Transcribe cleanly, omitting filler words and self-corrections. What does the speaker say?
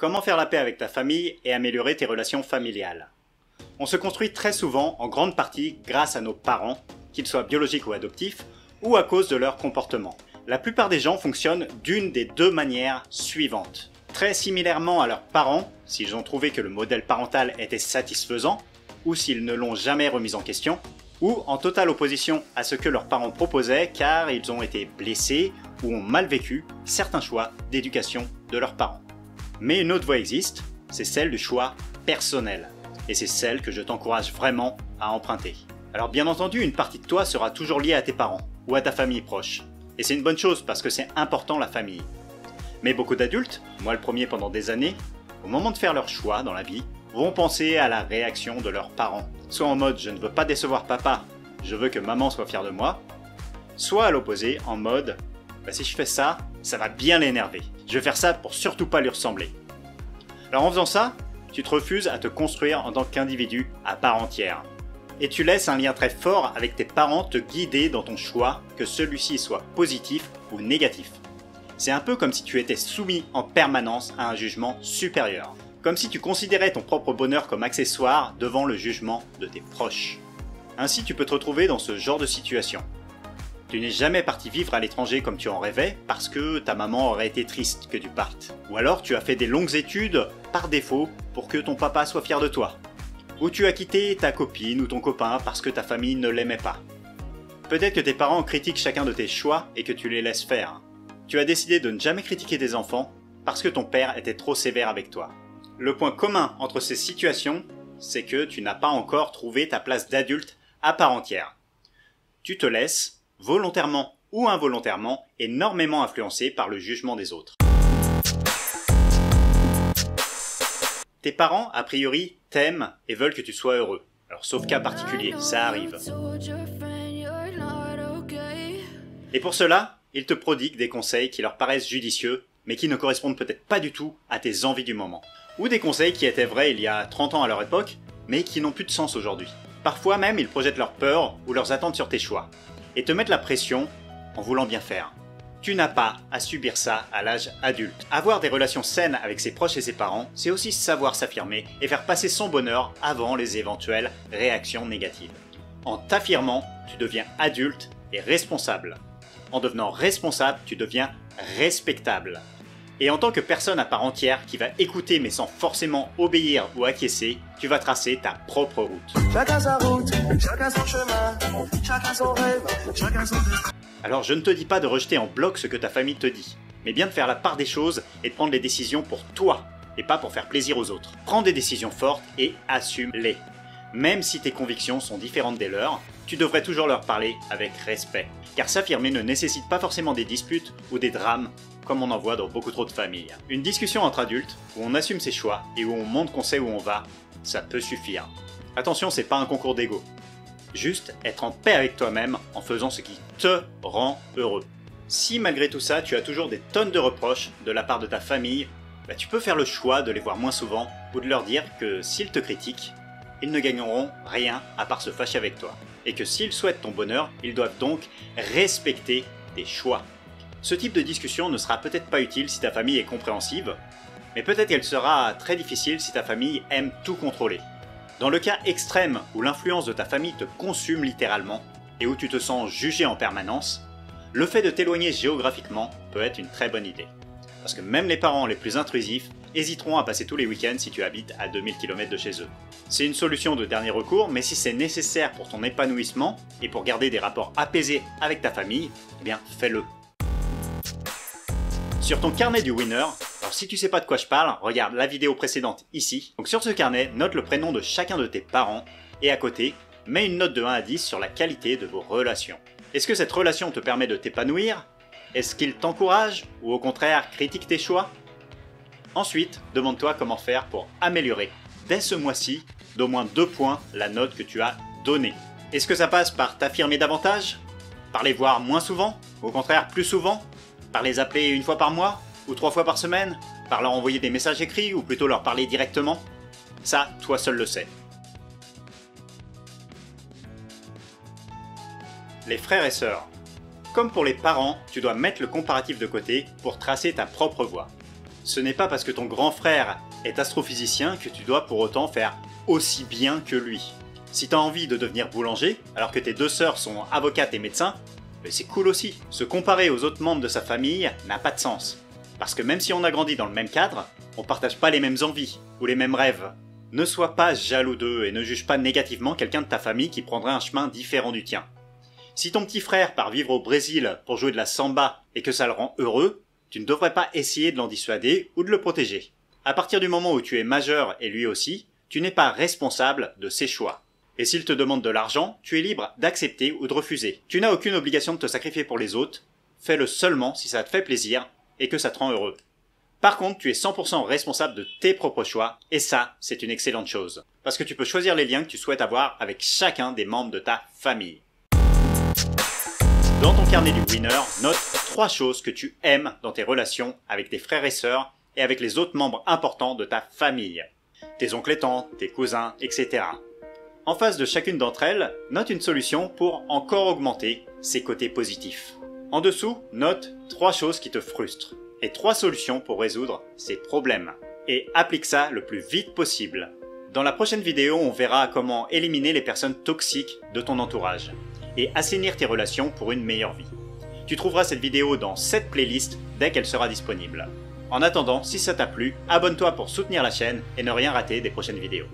Comment faire la paix avec ta famille et améliorer tes relations familiales? On se construit très souvent en grande partie grâce à nos parents, qu'ils soient biologiques ou adoptifs, ou à cause de leur comportement. La plupart des gens fonctionnent d'une des deux manières suivantes. Très similairement à leurs parents, s'ils ont trouvé que le modèle parental était satisfaisant, ou s'ils ne l'ont jamais remis en question, ou en totale opposition à ce que leurs parents proposaient car ils ont été blessés ou ont mal vécu certains choix d'éducation de leurs parents. Mais une autre voie existe, c'est celle du choix personnel. Et c'est celle que je t'encourage vraiment à emprunter. Alors bien entendu, une partie de toi sera toujours liée à tes parents ou à ta famille proche. Et c'est une bonne chose parce que c'est important la famille. Mais beaucoup d'adultes, moi le premier pendant des années, au moment de faire leur choix dans la vie, vont penser à la réaction de leurs parents. Soit en mode « je ne veux pas décevoir papa, je veux que maman soit fière de moi », soit à l'opposé en mode « si je fais ça, ça va bien l'énerver. Je vais faire ça pour surtout pas lui ressembler ». Alors en faisant ça, tu te refuses à te construire en tant qu'individu à part entière. Et tu laisses un lien très fort avec tes parents te guider dans ton choix, que celui-ci soit positif ou négatif. C'est un peu comme si tu étais soumis en permanence à un jugement supérieur. Comme si tu considérais ton propre bonheur comme accessoire devant le jugement de tes proches. Ainsi tu peux te retrouver dans ce genre de situation. Tu n'es jamais parti vivre à l'étranger comme tu en rêvais parce que ta maman aurait été triste que tu partes. Ou alors tu as fait des longues études par défaut pour que ton papa soit fier de toi. Ou tu as quitté ta copine ou ton copain parce que ta famille ne l'aimait pas. Peut-être que tes parents critiquent chacun de tes choix et que tu les laisses faire. Tu as décidé de ne jamais critiquer tes enfants parce que ton père était trop sévère avec toi. Le point commun entre ces situations, c'est que tu n'as pas encore trouvé ta place d'adulte à part entière. Tu te laisses, volontairement ou involontairement, énormément influencé par le jugement des autres. Tes parents, a priori, t'aiment et veulent que tu sois heureux. Alors sauf cas particulier, ça arrive. Et pour cela, ils te prodiguent des conseils qui leur paraissent judicieux, mais qui ne correspondent peut-être pas du tout à tes envies du moment. Ou des conseils qui étaient vrais il y a 30 ans à leur époque, mais qui n'ont plus de sens aujourd'hui. Parfois même, ils projettent leurs peurs ou leurs attentes sur tes choix, et te mettent la pression en voulant bien faire. Tu n'as pas à subir ça à l'âge adulte. Avoir des relations saines avec ses proches et ses parents, c'est aussi savoir s'affirmer et faire passer son bonheur avant les éventuelles réactions négatives. En t'affirmant, tu deviens adulte et responsable. En devenant responsable, tu deviens respectable. Et en tant que personne à part entière qui va écouter mais sans forcément obéir ou acquiescer, tu vas tracer ta propre route. Chacun sa route, chacun son chemin, chacun son rêve, chacun son destin. Alors je ne te dis pas de rejeter en bloc ce que ta famille te dit, mais bien de faire la part des choses et de prendre les décisions pour toi, et pas pour faire plaisir aux autres. Prends des décisions fortes et assume-les. Même si tes convictions sont différentes des leurs, tu devrais toujours leur parler avec respect. Car s'affirmer ne nécessite pas forcément des disputes ou des drames, comme on en voit dans beaucoup trop de familles. Une discussion entre adultes, où on assume ses choix et où on montre qu'on sait où on va, ça peut suffire. Attention, c'est pas un concours d'ego. Juste être en paix avec toi-même en faisant ce qui te rend heureux. Si malgré tout ça, tu as toujours des tonnes de reproches de la part de ta famille, tu peux faire le choix de les voir moins souvent ou de leur dire que s'ils te critiquent, ils ne gagneront rien à part se fâcher avec toi. Et que s'ils souhaitent ton bonheur, ils doivent donc respecter tes choix. Ce type de discussion ne sera peut-être pas utile si ta famille est compréhensive, mais peut-être qu'elle sera très difficile si ta famille aime tout contrôler. Dans le cas extrême où l'influence de ta famille te consume littéralement et où tu te sens jugé en permanence, le fait de t'éloigner géographiquement peut être une très bonne idée. Parce que même les parents les plus intrusifs hésiteront à passer tous les week-ends si tu habites à 2000 km de chez eux. C'est une solution de dernier recours, mais si c'est nécessaire pour ton épanouissement et pour garder des rapports apaisés avec ta famille, eh bien fais-le. Sur ton carnet du winner, alors si tu sais pas de quoi je parle, regarde la vidéo précédente ici. Donc sur ce carnet, note le prénom de chacun de tes parents et à côté, mets une note de 1 à 10 sur la qualité de vos relations. Est-ce que cette relation te permet de t'épanouir? Est-ce qu'il t'encourage ou au contraire critique tes choix? Ensuite, demande-toi comment faire pour améliorer dès ce mois-ci d'au moins 2 points la note que tu as donnée. Est-ce que ça passe par t'affirmer davantage? Par les voir moins souvent? Ou au contraire plus souvent? Par les appeler 1 fois par mois? Ou 3 fois par semaine? Par leur envoyer des messages écrits ou plutôt leur parler directement? Ça, toi seul le sais. Les frères et sœurs. Comme pour les parents, tu dois mettre le comparatif de côté pour tracer ta propre voie. Ce n'est pas parce que ton grand frère est astrophysicien que tu dois pour autant faire aussi bien que lui. Si t'as envie de devenir boulanger, alors que tes deux sœurs sont avocates et médecins, c'est cool aussi. Se comparer aux autres membres de sa famille n'a pas de sens. Parce que même si on a grandi dans le même cadre, on partage pas les mêmes envies ou les mêmes rêves. Ne sois pas jaloux d'eux et ne juge pas négativement quelqu'un de ta famille qui prendrait un chemin différent du tien. Si ton petit frère part vivre au Brésil pour jouer de la samba et que ça le rend heureux, tu ne devrais pas essayer de l'en dissuader ou de le protéger. À partir du moment où tu es majeur et lui aussi, tu n'es pas responsable de ses choix. Et s'il te demande de l'argent, tu es libre d'accepter ou de refuser. Tu n'as aucune obligation de te sacrifier pour les autres, fais-le seulement si ça te fait plaisir et que ça te rend heureux. Par contre, tu es 100% responsable de tes propres choix, et ça, c'est une excellente chose. Parce que tu peux choisir les liens que tu souhaites avoir avec chacun des membres de ta famille. Dans ton carnet du winner, note 3 choses que tu aimes dans tes relations avec tes frères et sœurs et avec les autres membres importants de ta famille. Tes oncles et tantes, tes cousins, etc. En face de chacune d'entre elles, note une solution pour encore augmenter ses côtés positifs. En dessous, note 3 choses qui te frustrent et 3 solutions pour résoudre ces problèmes. Et applique ça le plus vite possible. Dans la prochaine vidéo, on verra comment éliminer les personnes toxiques de ton entourage et assainir tes relations pour une meilleure vie. Tu trouveras cette vidéo dans cette playlist dès qu'elle sera disponible. En attendant, si ça t'a plu, abonne-toi pour soutenir la chaîne et ne rien rater des prochaines vidéos.